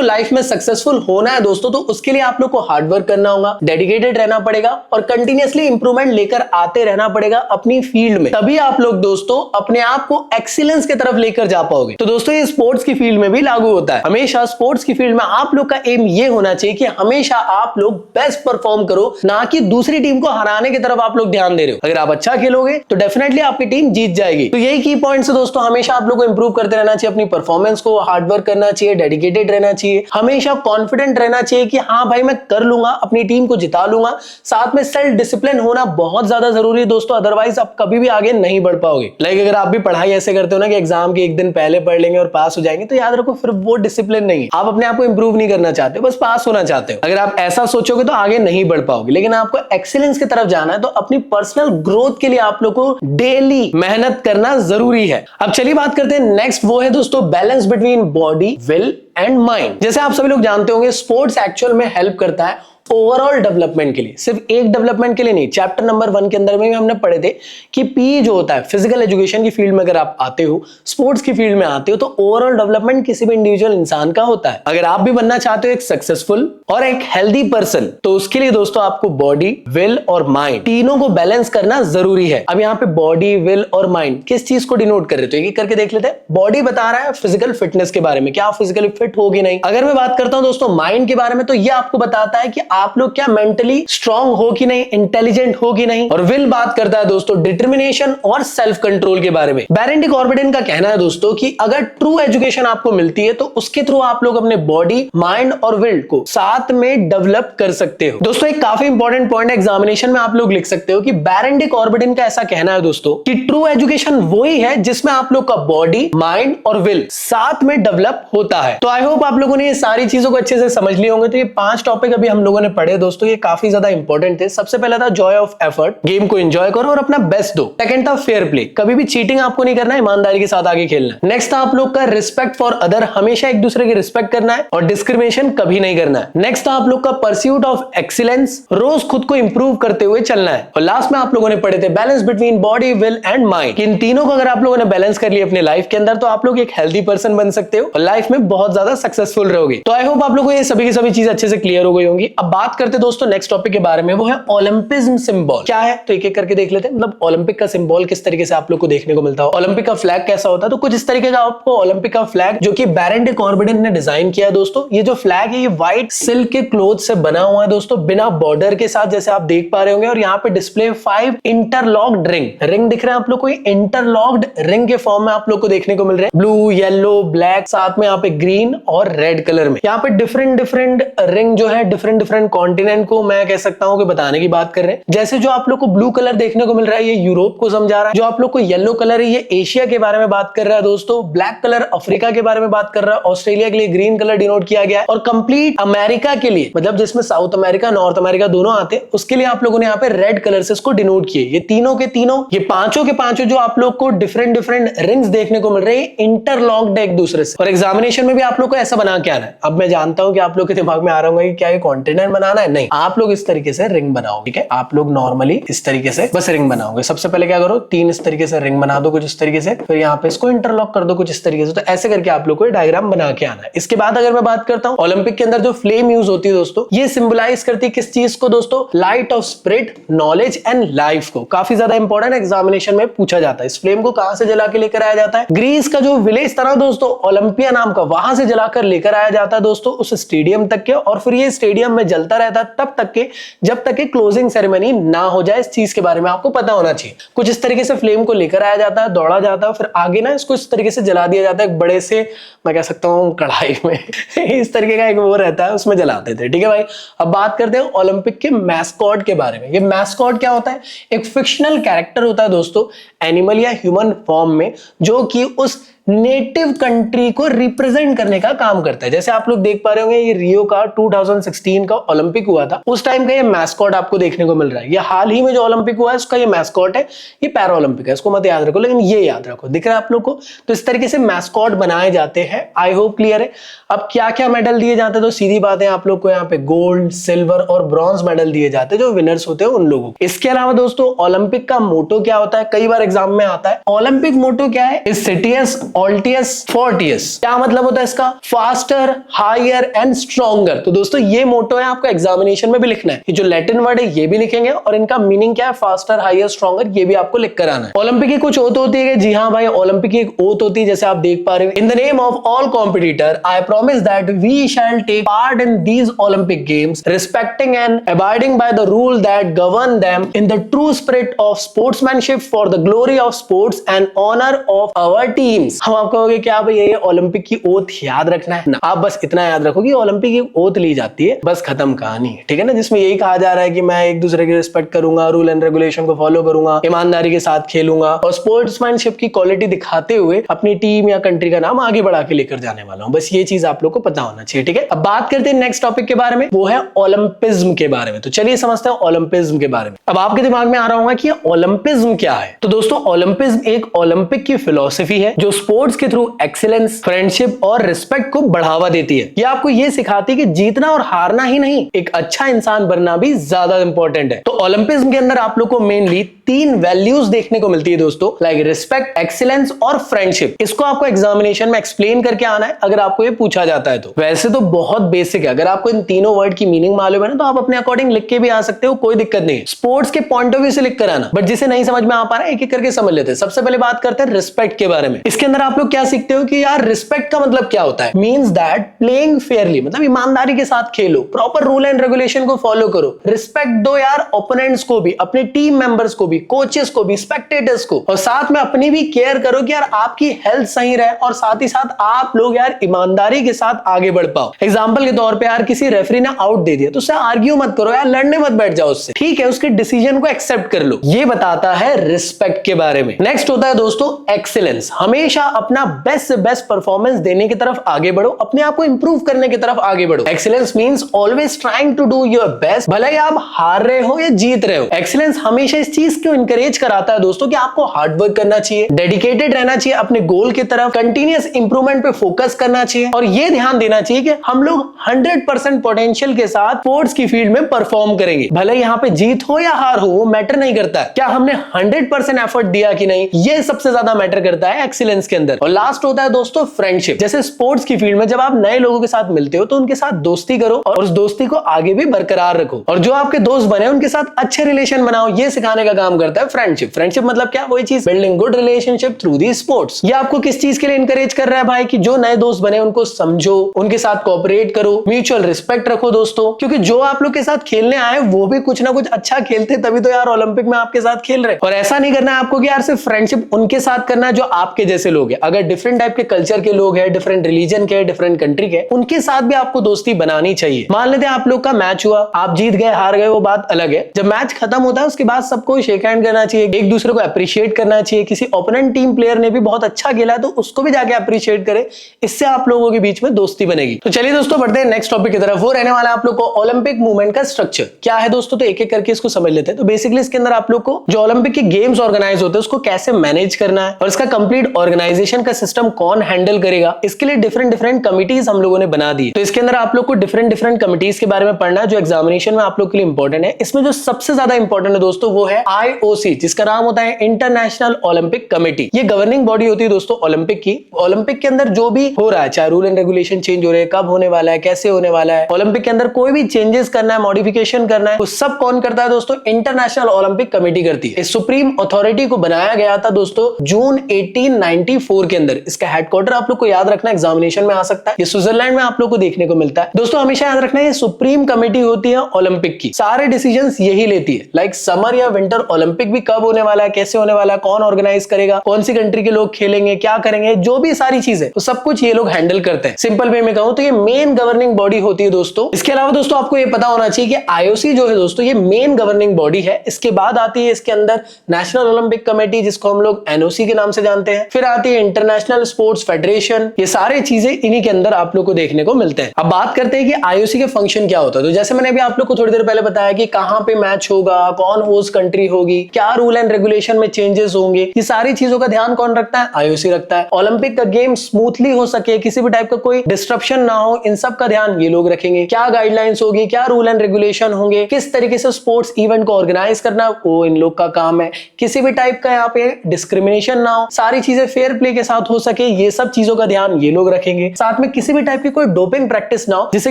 लाइफ में सक्सेसफुल होना है दोस्तों, तो उसके लिए आप लोग को हार्ड वर्क करना होगा, डेडिकेटेड रहना पड़ेगा और कंटिन्यूअसली इंप्रूवमेंट लेकर आते रहना पड़ेगा अपनी फील्ड में। तभी आप लोग दोस्तों अपने आप को एक्सीलेंस की तरफ लेकर जा पाओगे। तो दोस्तों ये स्पोर्ट्स की फील्ड में भी लागू होता है। हमेशा स्पोर्ट्स की फील्ड में आप लोग का एम ये होना चाहिए कि हमेशा आप लोग बेस्ट परफॉर्म करो, ना कि दूसरी टीम को हराने की तरफ आप लोग ध्यान दे रहे हो। अगर आप अच्छा खेलोगे तो डेफिनेटली आपकी टीम जीत जाएगी। तो यही की पॉइंट्स है दोस्तों, हमेशा आप लोग को इंप्रूव करते रहना चाहिए, अपनी परफॉर्मेंस को हार्ड वर्क करना चाहिए, डेडिकेटेड रहना चाहिए, हमेशा कॉन्फिडेंट रहना चाहिए कि हाँ भाई मैं कर लूंगा, अपनी टीम को जिता लूंगा। साथ में सेल्फ डिसिप्लिन होना बहुत ज्यादा जरूरी है दोस्तों, अदरवाइज आप कभी भी आगे नहीं बढ़ पाओगे। लाइक अगर आप भी पढ़ाई ऐसे करते हो ना कि एग्जाम के एक दिन पहले पढ़ लेंगे और पास हो जाएंगे, तो याद रखो फिर वो डिसिप्लिन नहीं है। आप अपने आप को इंप्रूव नहीं करना चाहते हो, बस पास होना चाहते हो। अगर आप ऐसा सोचोगे तो आगे नहीं बढ़ पाओगे। लेकिन आपको एक्सीलेंस की तरफ जाना है तो अपनी पर्सनल ग्रोथ के लिए आप लोग को डेली मेहनत करना जरूरी है। अब चलिए बात करते हैं नेक्स्ट, वो है दोस्तों balance between body, will and mind. जैसे आप सभी लोग जानते होंगे स्पोर्ट्स एक्चुअल में हेल्प करता है ओवरऑल डेवलपमेंट के लिए, सिर्फ एक डेवलपमेंट के लिए नहीं। चैप्टर नंबर 1 के अंदर में हमने पढ़े थे कि पी जो होता है फिजिकल एजुकेशन की फील्ड में अगर आप आते हो, स्पोर्ट्स की फील्ड में आते हो, तो ओवरऑल डेवलपमेंट किसी भी इंडिविजुअल इंसान का होता है। अगर आप भी बनना चाहते हो एक सक्सेसफुल और एक हेल्दी पर्सन, तो उसके लिए दोस्तों आपको बॉडी, विल और माइंड तीनों को बैलेंस करना जरूरी है। अब यहाँ पे बॉडी, विल और माइंड किस चीज को डिनोट कर रहे हो, एक करके देख लेते हैं। बॉडी बता रहा है फिजिकल फिटनेस के बारे में, क्या आप फिजिकली फिट हो कि नहीं। अगर मैं बात करता हूं दोस्तों माइंड के बारे में, तो ये आपको बताता है कि आप लोग क्या मेंटली स्ट्रांग हो कि नहीं, इंटेलिजेंट हो कि नहीं। और विल बात करता है दोस्तों डिटर्मिनेशन और सेल्फ कंट्रोल के बारे में। बैरेंडी कॉर्बेटिन का कहना है दोस्तों कि अगर ट्रू एजुकेशन आपको मिलती है तो उसके थ्रू आप लोग अपने बॉडी, माइंड और विल को साथ में डेवलप कर सकते हो। दोस्तों एक काफी इंपॉर्टेंट पॉइंट एग्जामिनेशन में आप लोग लिख सकते हो कि बैरेंडी कॉर्बेटिन का ऐसा कहना है दोस्तों कि ट्रू एजुकेशन वही है जिसमें आप लोग का बॉडी, माइंड और विल साथ में डेवलप होता है। तो आई होप आप लोगों ने ये सारी चीजों को अच्छे से समझ लिए होंगे। तो ये 5 टॉपिक अभी हम लोगों ने पढ़े दोस्तों, ये काफी ज्यादा इंपॉर्टेंट थे। सबसे पहला था जॉय ऑफ एफर्ट, गेम को एंजॉय करो और अपना बेस्ट दो। सेकंड था फेयर प्ले, कभी भी चीटिंग आपको नहीं करना है, ईमानदारी के साथ आगे खेलना है। नेक्स्ट था आप लोग का रिस्पेक्ट फॉर अदर, हमेशा एक दूसरे की रिस्पेक्ट करना है और डिस्क्रिमिनेशन कभी नहीं करना है। नेक्स्ट था आप लोग का परस्यूट ऑफ एक्सीलेंस, रोज खुद को इंप्रूव करते हुए चलना है। और लास्ट में आप लोगों ने पढ़े थे balance between body, will and mind. इन तीनों को अगर आप लोगों ने बैलेंस कर लिया अपने लाइफ के अंदर, तो आप लोग एक हेल्दी पर्सन बन सकते हो और लाइफ में बहुत ज्यादा सक्सेसफुल रहोगे। तो आई होप आप लोगों को ये सभी की सभी चीज अच्छे से क्लियर हो गई होंगी। अब बात करते दोस्तों नेक्स्ट टॉपिक के बारे में, वो है ओलंपिज्म सिंबल। क्या है तो एक एक करके देख लेते हैं। मतलब ओलंपिक का सिंबल किस तरीके से आप लोग को देखने को मिलता है, ओलंपिक का फ्लैग कैसा होता है। तो कुछ इस तरीके का आपको ओलंपिक का फ्लैग जो कि बैरेंडी कॉर्बेटिन ने डिजाइन किया है दोस्तों। ये जो फ्लैग है ये व्हाइट सिल्क के क्लॉथ से बना हुआ है दोस्तों, बिना बॉर्डर के साथ, जैसे आप देख पा रहे होंगे। और यहाँ पे डिस्प्ले 5 इंटरलॉक्ड रिंग दिख रहे हैं आप लोग को, इंटरलॉक्ड रिंग के फॉर्म में आप लोग को देखने को मिल रहे हैं। ब्लू, येलो, ब्लैक, साथ में यहाँ पे ग्रीन और रेड कलर में। यहाँ पे डिफरेंट रिंग जो है डिफरेंट कॉन्टिनेंट को मैं कह सकता हूँ कि बताने की बात कर रहे हैं। जैसे जो आप लोग को ब्लू कलर देखने को मिल रहा है ये यूरोप को समझा रहा है, जो आप लोग को येलो कलर है ये एशिया के बारे में बात कर रहा है दोस्तों, ब्लैक कलर अफ्रीका के बारे में बात कर रहा है, ऑस्ट्रेलिया के लिए ग्रीन कलर डिनोट किया गया है, और कंप्लीट अमेरिका के लिए, मतलब जिसमें साउथ अमेरिका, नॉर्थ अमेरिका दोनों आते हैं, उसके लिए आप लोगों ने यहाँ पे रेड कलर से इसको डिनोट किए। ये तीनों के तीनों, ये पांचों के पांचों जो आप लोग को डिफरेंट रिंग्स देखने को मिल रहे हैं, इंटरलॉक्ड है एक दूसरे से। और एग्जामिनेशन में भी आप लोग को ऐसा बना के आना है। अब मैं जानता हूं कि आप लोग के दिमाग में आ रहा होगा कि क्या ये कॉन्टिनेंट बनाना है, नहीं, आप लोग इस तरीके से रिंग बनाओ, ठीक है। आप लोग नॉर्मली इस तरीके से बस रिंग बनाओगे। सबसे पहले क्या करो, 3 इस तरीके से रिंग बना दो कुछ इस तरीके से, फिर यहाँ पे इसको इंटरलॉक कर दो कुछ इस तरीके से। तो ऐसे करके आप लोग को डायग्राम बना के आना है। इसके बाद अगर मैं बात करता हूँ ओलंपिक के अंदर जो फ्लेम यूज होती है दोस्तों, ये सिंबलाइज करती है किस चीज को दोस्तों, light of spirit, knowledge and life को। काफी ज्यादा इंपॉर्टेंट एग्जामिनेशन में पूछा जाता है। इस फ्लेम को कहां से जला के लेकर आया जाता है, ग्रीस का जो विलेज था ना दोस्तों ओलंपिया नाम का, वहां से जलाकर लेकर आया जाता है दोस्तों उस स्टेडियम तक के। और फिर ये स्टेडियम में जलता चलता रहता है तब तक के जब तक कि क्लोजिंग सेरेमनी ना हो जाए। इस चीज के बारे में आपको पता होना चाहिए। कुछ इस तरीके से फ्लेम को लेकर आया जाता है, दौड़ा जाता है, फिर आगे ना इसको इस तरीके से जला दिया जाता है एक बड़े से, मैं कह सकता हूँ कढ़ाई में इस तरीके का एक वो रहता है, उसमें जलाते थे। ठीक है भाई, अब बात करते हैं ओलंपिक के मैस्कॉट के बारे में। ये मैस्कॉट क्या होता है? एक फिक्शनल कैरेक्टर होता है दोस्तों, एनिमल या ह्यूमन फॉर्म में, जो कि उस नेटिव कंट्री को रिप्रेजेंट करने का काम करता है। जैसे आप लोग देख पा रहे होंगे, ये रियो का 2016 का ओलंपिक हुआ था, उस टाइम का ये मैस्कॉट आपको देखने को मिल रहा है। ये हाल ही में जो ओलंपिक हुआ है उसका ये मैस्कॉट है, ये पैरा ओलंपिक है, इसको मत याद रखो, लेकिन ये याद रखो। दिख रहा है आप लोग को? तो इस तरीके से मैस्कॉट बनाए जाते हैं। आई होप क्लियर है। अब क्या क्या मेडल दिए जाते हैं, तो सीधी बात है, आप लोग को यहाँ पे गोल्ड, सिल्वर और ब्रॉन्ज मेडल दिए जाते हैं जो विनर्स होते हैं उन लोगों को। इसके अलावा दोस्तों ओलंपिक का मोटो क्या होता है? कई बार एग्जाम में आता है। ओलंपिक मोटो क्या है? Citius, altius, fortius. क्या मतलब होता है इसका? Faster, higher and stronger. तो दोस्तों ये मोटो है, आपको एग्जामिनेशन में भी लिखना है। ये जो लैटिन वर्ड है ये भी लिखेंगे और इनका मीनिंग क्या है? फास्टर, हायर, स्ट्रॉन्गर, ये भी आपको लिख कर आना है। ओलंपिक की कुछ ओथ होती है। जी हाँ भाई, ओलंपिक की एक ओथ होती है, जैसे आप देख पा रहे हो, in the name of all competitor I promise that we shall take part in these Olympic games respecting and abiding by the rule that govern them in the true spirit of sportsmanship for the glory of sports and honour of our teams. हम आपको कहोगे क्या भाई ये ओलंपिक की ओथ याद रखना है ना? आप बस इतना याद रखो कि ओलंपिक की ओथ ली जाती है, बस खत्म कहानी है। ठीक है ना? जिसमें यही कहा जा रहा है कि मैं एक दूसरे की रिस्पेक्ट करूंगा, रूल एंड रेगुलेशन को फॉलो करूंगा, ईमानदारी के साथ खेलूंगा और स्पोर्ट्समैनशिप की क्वालिटी दिखाते हुए अपनी टीम या कंट्री का नाम आगे बढ़ा के लेकर जाने वाला हूं। बस ये चीज आप लोग को पता होना चाहिए। ठीक है, अब बात करते हैं नेक्स्ट टॉपिक के बारे में, वो है ओलंपिज्म के बारे में। तो चलिए समझते हैं ओलंपिज्म के बारे में। अब आपके दिमाग में आ रहा होगा कि ओलंपिज्म क्या है। तो दोस्तों ओलंपिज्म एक ओलंपिक की फिलॉसफी है जो स्पोर्ट्स के थ्रू एक्सीलेंस, फ्रेंडशिप और रिस्पेक्ट को बढ़ावा देती है। ये आपको ये सिखाती है कि जीतना और हारना ही नहीं, एक अच्छा इंसान बनना भी ज्यादा इंपॉर्टेंट है। तो ओलंपिज्म के अंदर आप लोग को मेनली 3 वैल्यूज देखने को मिलती है दोस्तों, लाइक रिस्पेक्ट, एक्सीलेंस और फ्रेंडशिप। इसको आपको एग्जामिनेशन में एक्सप्लेन करके आना है अगर आपको ये पूछा जाता है तो। वैसे तो बहुत बेसिक है, अगर आपको इन तीनों वर्ड की मीनिंग मालूम है ना तो आप अपने अकॉर्डिंग लिख के भी आ सकते हो, कोई दिक्कत नहीं है। स्पोर्ट्स के पॉइंट ऑफ व्यू से लिख कर आना, बट जिसे नहीं समझ में आ पा रहा है एक एक करके समझ लेते हैं। सबसे पहले बात करते हैं रिस्पेक्ट के बारे में। इसके अंदर आप लोग क्या सीखते हो कि यार रिस्पेक्ट का मतलब क्या होता है? मींस दैट प्लेइंग फेयरली, मतलब ईमानदारी के साथ खेलो, प्रॉपर रूल एंड रेगुलेशन को फॉलो करो, रिस्पेक्ट दो यार ओपोनेंट्स को भी, अपने टीम मेंबर्स को भी, कोचेस को भी, स्पेक्टेटर्स को, और साथ में अपनी भी केयर करो कि यार आपकी हेल्थ सही रहे और साथ ही साथ आप लोग यार ईमानदारी के साथ आगे बढ़ पाओ। एग्जांपल के तौर पे यार किसी रेफरी ने आउट दे दिया तो उससे आर्ग्यू मत करो यार, लड़ने मत बैठ जाओ उससे, ठीक है? उसके डिसीजन को एक्सेप्ट कर लो। ये बताता है रिस्पेक्ट के बारे में। नेक्स्ट होता है दोस्तों एक्सीलेंस। हमेशा अपना बेस्ट से बेस्ट परफॉर्मेंस देने की तरफ आगे बढ़ो, अपने आप को इंप्रूव करने की तरफ आगे बढ़ो। Excellence means always trying to do your best, भले ही आप हार रहे हो या जीत रहे हो। एक्सीलेंस हमेशा इस चीज को इंकरेज कराता है दोस्तों कि आपको हार्ड वर्क करना चाहिए, डेडिकेटेड रहना चाहिए अपने गोल की तरफ, कंटिन्यूअस इंप्रूवमेंट पे फोकस करना चाहिए और ये ध्यान देना चाहिए कि हम लोग 100% पोटेंशियल के साथ स्पोर्ट्स की फील्ड में परफॉर्म करेंगे। भले यहाँ पे जीत हो या हार हो वो मैटर नहीं करता है, क्या हमने 100% एफर्ट दिया कि नहीं, ये सबसे ज्यादा मैटर करता है एक्सीलेंस के अंदर। और लास्ट होता है दोस्तों फ्रेंडशिप। जैसे स्पोर्ट्स की फील्ड में जब आप नए लोगों के साथ मिलते हो तो उनके साथ दोस्ती करो और उस दोस्ती को आगे भी बरकरार रखो, और जो आपके दोस्त बने उनके साथ अच्छे रिलेशन बनाओ, ये सिखाने का काम करता है फ्रेंडशिप। फ्रेंडशिप मतलब क्या? वही चीज, building good relationship through the sports. ये आपको किस चीज के लिए इंकरेज कर रहा है भाई? कि जो नए दोस्त बने उनको समझो, उनके साथ कोऑपरेट करो, म्यूचुअल रिस्पेक्ट रखो दोस्तों, क्योंकि जो आप लोग के साथ खेलने आए वो भी कुछ ना कुछ अच्छा खेलते तभी तो यार ओलंपिक में आपके साथ खेल रहे। और ऐसा नहीं करना है आपको कि यार सिर्फ फ्रेंडशिप उनके साथ करना है जो आपके जैसे लोग हैं। अगर डिफरेंट टाइप के कल्चर के लोग हैं, डिफरेंट रिलीजन के, डिफरेंट कंट्री के, उनके साथ भी आपको दोस्ती बनानी चाहिए। मान लेते हैं आप लोग का मैच हुआ, आप जीत गए हार गए वो बात अलग है। जब मैच खत्म होता है उसके बाद सबको शेक हैंड करना चाहिए, एक दूसरे को अप्रिशिएट करना चाहिए। किसी ओपोनेंट टीम प्लेयर ने भी बहुत अच्छा खेला है तो उसको भी जाके अप्रिशिएट करे, इससे आप लोगों के बीच में दोस्ती बनेगी। तो चलिए दोस्तों बढ़ते हैं नेक्स्ट टॉपिक की तरफ। वो रहने वाला है आप लोग को ओलंपिक मूवमेंट का स्ट्रक्चर क्या है दोस्तों। तो एक एक करके इसको समझ लेते हैं। तो बेसिकली इसके अंदर आप लोग को जो ओलंपिक के गेम्स ऑर्गेनाइज होते हैं उसको कैसे मैनेज करना है और इसका कंप्लीट ऑर्गेनाइजेशन का सिस्टम कौन हैंडल करेगा, इसके लिए डिफरेंट डिफरेंट कमिटीज हम लोगों ने बना दी। तो इसके अंदर आप लोग को डिफरेंट डिफरेंट कमिटीज के बारे में पढ़ना है जो एग्जामिनेशन में आप लोग के लिए इंपॉर्टेंट है। इसमें जो सबसे ज्यादा इंपॉर्टेंट है दोस्तों वो है IOC, जिसका नाम होता है इंटरनेशनल ओलंपिक कमेटी। ये गवर्निंग बॉडी होती है दोस्तों ओलंपिक की। ओलंपिक के अंदर जो भी हो रहा है, चाहे रूल एंड रेगुलेशन चेंज हो रहे हैं, कब होने वाला है, कैसे होने वाला है, ओलंपिक के अंदर कोई भी चेंजेस करना है, मॉडिफिकेशन करना है, वो सब कौन करता है दोस्तों? इंटरनेशनल ओलंपिक कमेटी करती है। इस सुप्रीम अथॉरिटी को बनाया गया था दोस्तों जून 1894 के अंदर। इसका हेडक्वार्टर आप लोग को याद रखना, एग्जामिनेशन में आ सकता है। ये स्विट्जरलैंड में आप लोग को देखने को मिलता है। दोस्तों हमेशा याद रखना, ये सुप्रीम कमेटी होती है ओलंपिक की, सारे डिसीजंस यही लेती है। लाइक समर या विंटर ओलंपिक भी कब होने वाला है, कैसे होने वाला है, कौन ऑर्गेनाइज करेगा, कौन सी कंट्री के लोग खेलेंगे, क्या करेंगे, जो भी सारी चीजें, तो सब कुछ ये लोग हैंडल करते हैं। सिंपल वे में कहूं तो ये मेन गवर्निंग बॉडी होती है दोस्तों। इसके अलावा दोस्तों आपको ये पता होना चाहिए कि आईओसी जो है दोस्तों, ये मेन गवर्निंग बॉडी है। इसके बाद आती है इसके अंदर नेशनल ओलंपिक कमेटी, जिसको हम लोग एनओसी के नाम से जानते हैं। फिर आती है इंटरनेशनल स्पोर्ट्स फेडरेशन। ये सारे चीजें इन्हीं के अंदर आप लोग को देखने को मिलते हैं। अब बात करते हैं कि आईओसी के फंक्शन क्या होता है। तो जैसे मैंने अभी आप लोग को थोड़ी देर पहले बताया कि कहां पे मैच होगा, कौन होस्ट कंट्री होगी, क्या रूल एंड रेगुलेशन में चेंजेस होंगे, ये सारी चीजों का ध्यान कौन रखता है? आईओसी रखता है। ओलंपिक का गेम स्मूथली हो सके, किसी भी टाइप का कोई डिस्ट्रप्शन ना हो, इन सब का ध्यान ये लोग रखेंगे। क्या गाइडलाइंस होगी, क्या रूल एंड रेगुलेशन होंगे, किस तरीके से स्पोर्ट्स इवेंट को ऑर्गेनाइज करना, वो इन लोग का काम है। किसी भी टाइप का यहाँ पे डिस्क्रिमिनेशन ना हो, सारी चीजें फेयर प्ले के साथ हो सके, ये सब चीजों का ध्यान ये लोग रखेंगे। साथ में किसी भी टाइप की कोई डोपिंग प्रैक्टिस ना हो, जिससे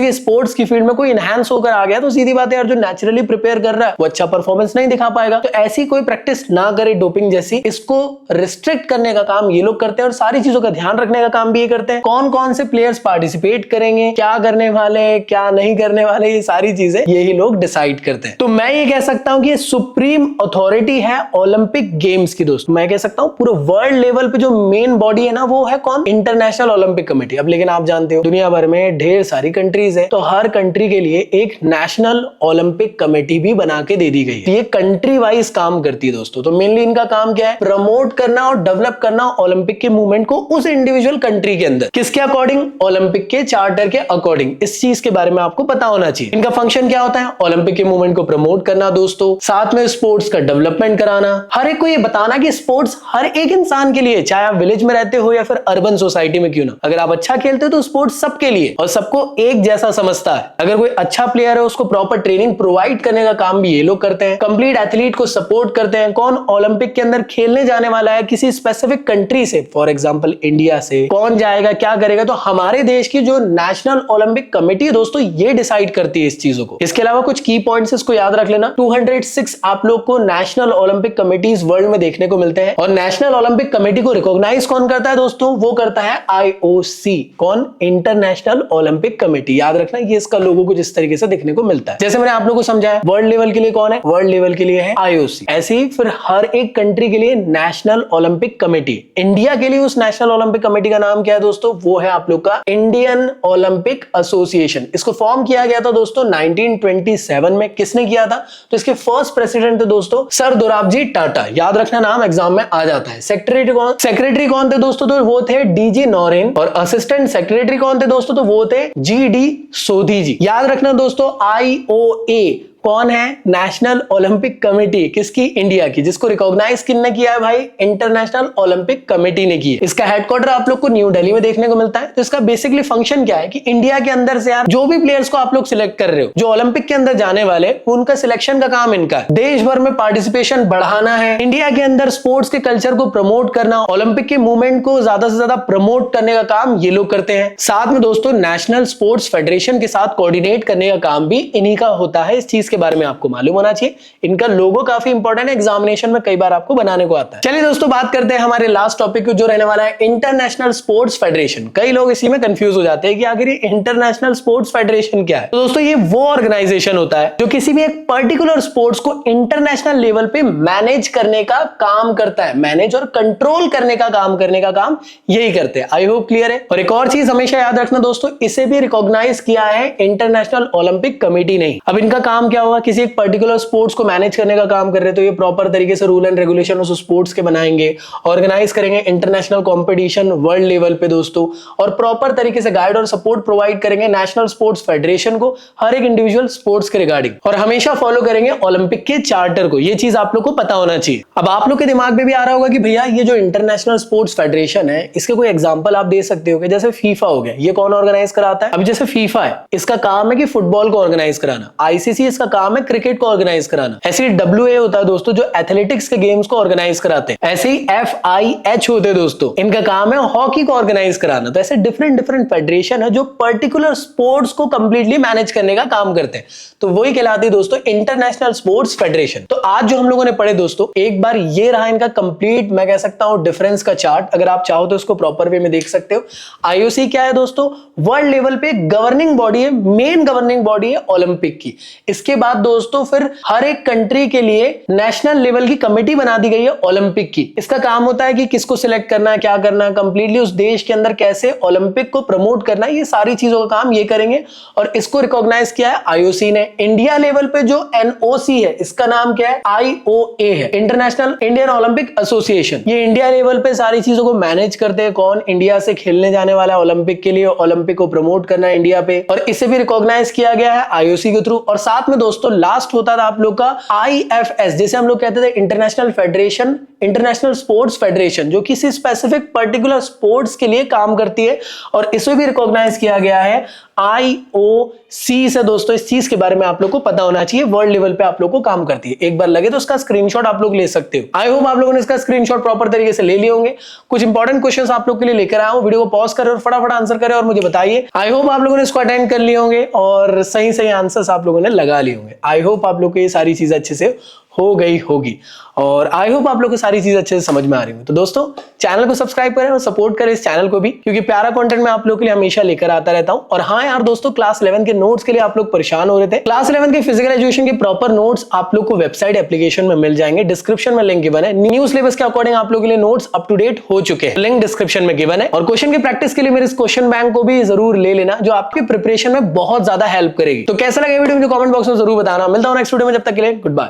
कि स्पोर्ट्स की फील्ड में कोई इनहैंस होकर आ गया तो सीधी बात है यार, जो नेचुरली प्रिपेयर कर रहा है वो अच्छा परफॉर्मेंस नहीं दिखा पाएगा। तो ऐसी कोई प्रैक्टिस ना करे डोपिंग जैसी, इसको रिस्ट्रिक्ट करने का काम ये लोग करते हैं और सारी चीजों का ध्यान रखने का काम भी ये करते हैं। कौन कौन से प्लेयर्स पार्टिसिपेट करेंगे, क्या करने वाले, क्या नहीं करने वाले, ये सारी चीजें यही लोग डिसाइड करते हैं। तो मैं ये कह सकता हूं कि ये सुप्रीम अथॉरिटी है ओलंपिक गेम्स की दोस्तों। मैं कह सकता हूं पूरे वर्ल्ड लेवल पे जो मेन बॉडी है ना, वो है कौन? International Olympic committee. अब लेकिन आप जानते हो दुनिया भर में ढेर सारी कंट्रीज है, तो हर कंट्री के लिए एक नेशनल ओलंपिक कमेटी भी बना के दे दी गई है। ये कंट्री वाइज काम करती है दोस्तों। तो मेनली इनका काम क्या है? प्रमोट करना और डेवलप करना ओलंपिक के मूवमेंट को उस इंडिविजुअल कंट्री के अंदर। किसके अकॉर्डिंग? ओलंपिक के चार्टर के अकॉर्डिंग। इस चीज के बारे में आपको पता होना चाहिए। इनका फंक्शन क्या होता है? ओलंपिक के मूवमेंट को प्रमोट करना दोस्तों, साथ में स्पोर्ट्स का डेवलपमेंट कराना, हर एक को ये बताना कि स्पोर्ट्स हर एक इंसान के लिए, चाहे आप विलेज में रहते हो या फिर अर्बन सोसाइटी में क्यों ना, अगर आप अच्छा खेलते हो तो स्पोर्ट्स सबके लिए और सबको एक जैसा समझता है। अगर कोई अच्छा प्लेयर है उसको प्रॉपर ट्रेनिंग प्रोवाइड करने का काम भी ये लोग करते हैं। कंप्लीट एथलीट को सपोर्ट करते हैं। कौन ओलंपिक के अंदर खेलने जाने वाला है किसी स्पेसिफिक कंट्री से, फॉर एग्जांपल इंडिया से, कौन जाएगा, क्या करेगा, तो हमारे देश की जो नेशनल ओलंपिक कमेटी है दोस्तों, ये डिसाइड करती है इस चीजों को। इसके अलावा कुछ की पॉइंट्स इसको याद रख लेना। 206 आप लोग को नेशनल ओलंपिक कमेटीज वर्ल्ड में देखने को मिलते हैं और नेशनल ओलंपिक कमेटी को रिकॉग्नाइज कौन करता है दोस्तों? वो करता है आईओसी। कौन? International Olympic committee. याद रखना, ये इसका लोगो कुछ इस तरीके से देखने को मिलता है। जैसे मैंने आप लोगों को समझाया, वर्ल्ड लेवल के लिए कौन है? वर्ल्ड लेवल के लिए है आईओसी। ऐसे ही फिर हर एक कंट्री के लिए नेशनल ओलंपिक कमेटी। इंडिया के लिए उस नेशनल ओलंपिक कमेटी का नाम क्या है दोस्तों? वो है आप लोग का इंडियन ओलंपिक एसोसिएशन। इसको फॉर्म किया गया था दोस्तों 1927 में। किसने किया था? तो इसके फर्स्ट प्रेसिडेंट थे दोस्तों सर दोराबजी टाटा। याद रखना, नाम एग्जाम में आ जाता है। सेक्रेटरी कौन थे दोस्तों? तो वो थे डीजी नॉरेन। और असिस्टेंट सेक्रेटरी कौन थे दोस्तों? तो वो थे जीडी सोधी जी। याद रखना दोस्तों, आईओए कौन है? National Olympic committee. किसकी? इंडिया की। जिसको रिकॉग्नाइज किसने किया है भाई? इंटरनेशनल ओलंपिक कमेटी ने किया। इसका हेडक्वार्टर आप लोग को न्यू दिल्ली में देखने को मिलता है। तो इसका बेसिकली फंक्शन क्या है कि इंडिया के अंदर से यार जो भी प्लेयर्स को आप लोग सिलेक्ट कर रहे हो, जो ओलंपिक के अंदर जाने वाले, उनका सिलेक्शन का काम इनका है। देश भर में पार्टिसिपेशन बढ़ाना है, इंडिया के अंदर स्पोर्ट्स के कल्चर को प्रमोट करना, ओलंपिक के मूवमेंट को ज्यादा से ज्यादा प्रमोट करने का काम ये लोग करते हैं। साथ में दोस्तों नेशनल स्पोर्ट्स फेडरेशन के साथ कोऑर्डिनेट करने का काम भी इन्हीं का होता है। इस चीज के बारे में आपको मालूम होना चाहिए। इनका लोगो काफी इंपॉर्टेंट है, एग्जामिनेशन में कई बार आपको बनाने को आता है। चलिए दोस्तों बात करते हैं हमारे लास्ट टॉपिक की, जो रहने वाला है इंटरनेशनल स्पोर्ट्स फेडरेशन। कई लोग इसी में कंफ्यूज हो जाते हैं कि आखिर ये इंटरनेशनल स्पोर्ट्स फेडरेशन क्या है। तो दोस्तों ये वो ऑर्गेनाइजेशन होता है जो किसी भी एक पर्टिकुलर स्पोर्ट्स को इंटरनेशनल लेवल पे मैनेज करने का काम करता है। मैनेज और कंट्रोल करने का काम यही करते हैं। आई होप क्लियर है। और एक और चीज हमेशा याद रखना दोस्तों, इसे भी रिकॉग्नाइज किया है इंटरनेशनल ओलंपिक कमेटी ने। अब इनका काम क्या होगा? किसी एक पर्टिकुलर स्पोर्ट्स को मैनेज करने का काम कर रहे तो ये प्रॉपर तरीके से रूल एंड रेगुलेशन उस स्पोर्ट्स के बनाएंगे, ऑर्गेनाइज करेंगे इंटरनेशनल कंपटीशन वर्ल्ड लेवल पे दोस्तों, और प्रॉपर तरीके से गाइड और सपोर्ट प्रोवाइड करेंगे नेशनल स्पोर्ट्स फेडरेशन को हर एक इंडिविजुअल स्पोर्ट्स के रिगार्डिंग, और हमेशा फॉलो करेंगे ओलंपिक के चार्टर को। ये चीज आप लोग को पता होना चाहिए। अब आप लोग के दिमाग में भी आ रहा होगा कि भैया ये जो इंटरनेशनल स्पोर्ट्स फेडरेशन है, इसके कोई एग्जांपल आप दे सकते हो कि जैसे फीफा हो गया, ये कौन ऑर्गेनाइज कराता है? अब जैसे फीफा है, इसका काम है कि फुटबॉल को ऑर्गेनाइज कराना। आईसीसी इसका इसका काम है क्रिकेट को ऑर्गेनाइज कराना। ऐसे ही WA होता है दोस्तों जो एथलेटिक्स के गेम्स को ऑर्गेनाइज कराते हैं। ऐसे ही FIH होते हैं दोस्तों, इनका काम है हॉकी को ऑर्गेनाइज कराना। तो ऐसे डिफरेंट डिफरेंट फेडरेशन है जो पर्टिकुलर स्पोर्ट्स को कंप्लीटली मैनेज करने का काम करते हैं, तो वही कहलाती है दोस्तों इंटरनेशनल स्पोर्ट्स फेडरेशन। तो आज जो हम लोगों ने पढ़े दोस्तों, एक बार ये रहा इनका कंप्लीट, मैं कह सकता हूं डिफरेंस का चार्ट। अगर आप चाहो तो इसको प्रॉपर वे में देख सकते हो। IOC क्या है दोस्तों? वर्ल्ड लेवल पे गवर्निंग बॉडी है, मेन गवर्निंग बॉडी है ओलंपिक की। इसके बाद दोस्तों फिर हर एक कंट्री के लिए नेशनल लेवल की कमेटी बना दी गई है ओलंपिक की। इसका काम होता है कि किसको सिलेक्ट करना है, क्या करना है, कंप्लीटली उस देश के अंदर कैसे ओलंपिक को प्रमोट करना है, ये सारी चीजों का काम ये करेंगे। और इसको रिकॉग्नाइज किया है IOC ने। इंडिया लेवल पे जो NOC है, इसका नाम क्या है? IOA है, इंटरनेशनल इंडियन ओलंपिक एसोसिएशन। ये इंडिया लेवल पे सारी चीजों को मैनेज करते हैं। कौन? इंडिया से खेलने जाने वाला है ओलंपिक के लिए, ओलंपिक को प्रमोट करना है इंडिया पे, और इसे भी रिकॉग्नाइज किया गया है IOC के थ्रू। और साथ में दोस्तों लास्ट होता था आप लोग का IFS, जैसे हम लोग कहते थे international federation, international sports federation, जो किसी स्पेसिफिक पर्टिकुलर स्पोर्ट्स के लिए काम करती है, और इसे भी रिकॉग्नाइज किया गया है IOC से। दोस्तों इस चीज के बारे में आप लोग को पता होना चाहिए, वर्ल्ड लेवल पे आप लोग को काम करती है। एक बार लगे तो उसका स्क्रीनशॉट आप लोग ले सकते हो। आई होप आप लोगों ने इसका स्क्रीनशॉट प्रॉपर तरीके से ले लिए होंगे। कुछ इंपॉर्टेंट क्वेश्चंस आप लोग के लिए लेकर आया हूं, वीडियो को पॉज करें और फटाफट आंसर करें और मुझे बताइए। आई होप आप लोगों ने इसको अटेंड कर लिए होंगे और सही सही आंसर्स आप लोगों ने लगा लिए होंगे। आई होप आप लोग को ये सारी चीजें अच्छे से हो गई होगी, और आई होप आप लोग को सारी चीजें अच्छे से समझ में आ रही होंगी। तो दोस्तों चैनल को सब्सक्राइब करें और सपोर्ट करें इस चैनल को भी, क्योंकि प्यारा कंटेंट मैं आप लोग के लिए हमेशा लेकर आता रहता हूं। और हाँ यार दोस्तों, क्लास 11 के नोट्स के लिए आप लोग परेशान हो रहे थे। क्लास 11 के फिजिकल एजुकेशन के प्रॉपर नोट्स आप लोग को वेबसाइट एप्लीकेशन में मिल जाएंगे, डिस्क्रिप्शन में लिंक गिवन है। न्यू सिलेबस के अकॉर्डिंग आप लोग के लिए नोट्स अप टू डेट हो चुके हैं, लिंक डिस्क्रिप्शन में गिवन है। और क्वेश्चन की प्रैक्टिस के लिए मेरे इस क्वेश्चन बैंक को भी जरूर ले लेना, जो आपकी प्रिपरेशन में बहुत ज्यादा हेल्प करेगी। तो कैसा लगा वीडियो मुझे कमेंट बॉक्स में जरूर बताना। मिलता हूं नेक्स्ट वीडियो में, जब तक के लिए गुड बाय।